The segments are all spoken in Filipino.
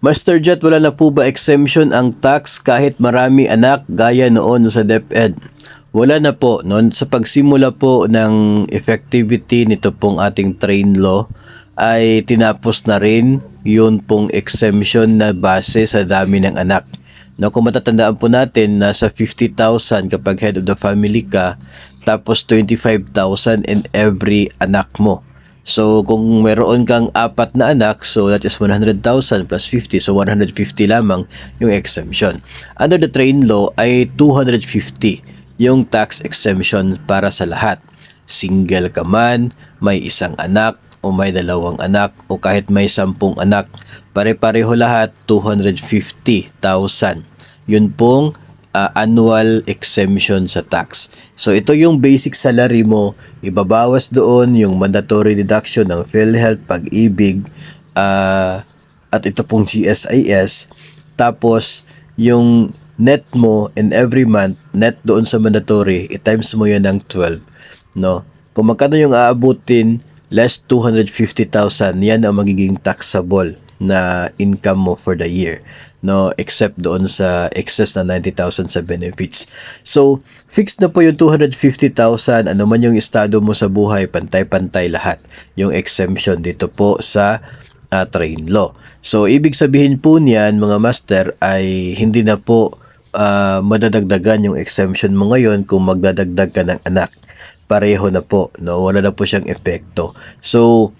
Master Jet, wala na po ba exemption ang tax kahit marami anak gaya noon sa DepEd? Wala na po. Noon sa pagsimula po ng effectivity nito pong ating train law ay tinapos na rin yun pong exemption na base sa dami ng anak. No, kung matatandaan po natin, nasa 50,000 kapag head of the family ka, tapos 25,000 in every anak mo. So, kung meron kang apat na anak, so that is 100,000 plus 50. So, 150 lamang yung exemption. Under the train law ay 250 yung tax exemption para sa lahat. Single ka man, may isang anak, o may dalawang anak, o kahit may 10 anak, pare-pareho lahat, 250,000. Yun pong annual exemption sa tax. So ito yung basic salary mo, ibabawas doon yung mandatory deduction ng PhilHealth, Pag-ibig, at ito pong GSIS. Tapos yung net mo in every month, net doon sa mandatory, i-times mo yan ng 12, no? Kung magkano yung aabutin, less 250,000, yan ang magiging taxable na income mo for the year, no, except doon sa excess na 90,000 sa benefits. So fixed na po yung 250,000, ano man yung estado mo sa buhay, pantay-pantay lahat yung exemption dito po sa train law. So ibig sabihin po niyan, mga master, ay hindi na po madadagdagan yung exemption mo ngayon kung magdadagdag ka ng anak. Pareho na po, no, wala na po siyang epekto. So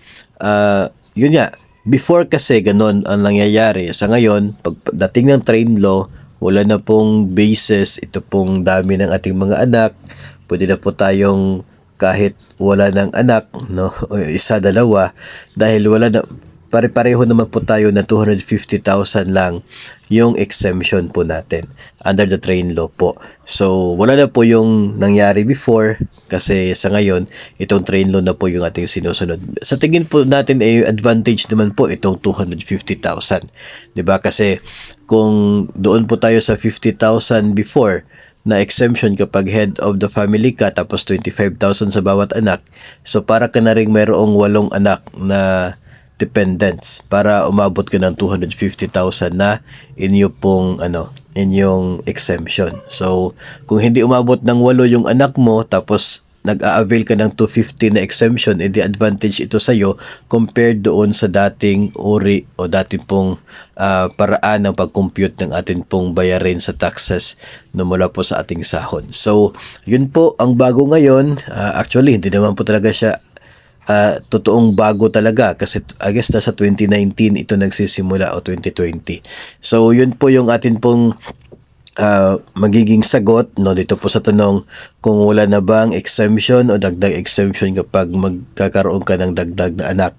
yun nga, before kasi ganon ang nangyayari. Sa ngayon, pagdating ng train law, wala na pong basis, ito pong dami ng ating mga anak. Pwede na po tayong kahit wala ng anak, no, o isa, dalawa, dahil wala na, pare-pareho naman po tayo na 250,000 lang yung exemption po natin under the train law po. So, wala na po yung nangyari before kasi sa ngayon, itong train law na po yung ating sinusunod. Sa tingin po natin ay advantage naman po itong 250,000. 'Di ba? Kasi kung doon po tayo sa 50,000 before na exemption kapag head of the family ka, tapos 25,000 sa bawat anak. So, para ka na rin mayroong 8 anak na dependents para umabot ka ng 250,000 na inyo pong inyong exemption. So kung hindi umabot ng 8 yung anak mo, tapos nag-a-avail ka ng 250 na exemption, edi advantage ito sa iyo compared doon sa dating uri o dating pong paraan ng pag-compute ng atin pong bayarin sa taxes na mula po sa ating sahod. So yun po ang bago ngayon. Actually hindi naman po talaga siya totoong bago talaga kasi I guess nasa 2019 ito nagsisimula o 2020. So yun po yung atin pong magiging sagot, no, dito po sa tanong kung wala na bang exemption o dagdag exemption kapag magkakaroon ka ng dagdag na anak.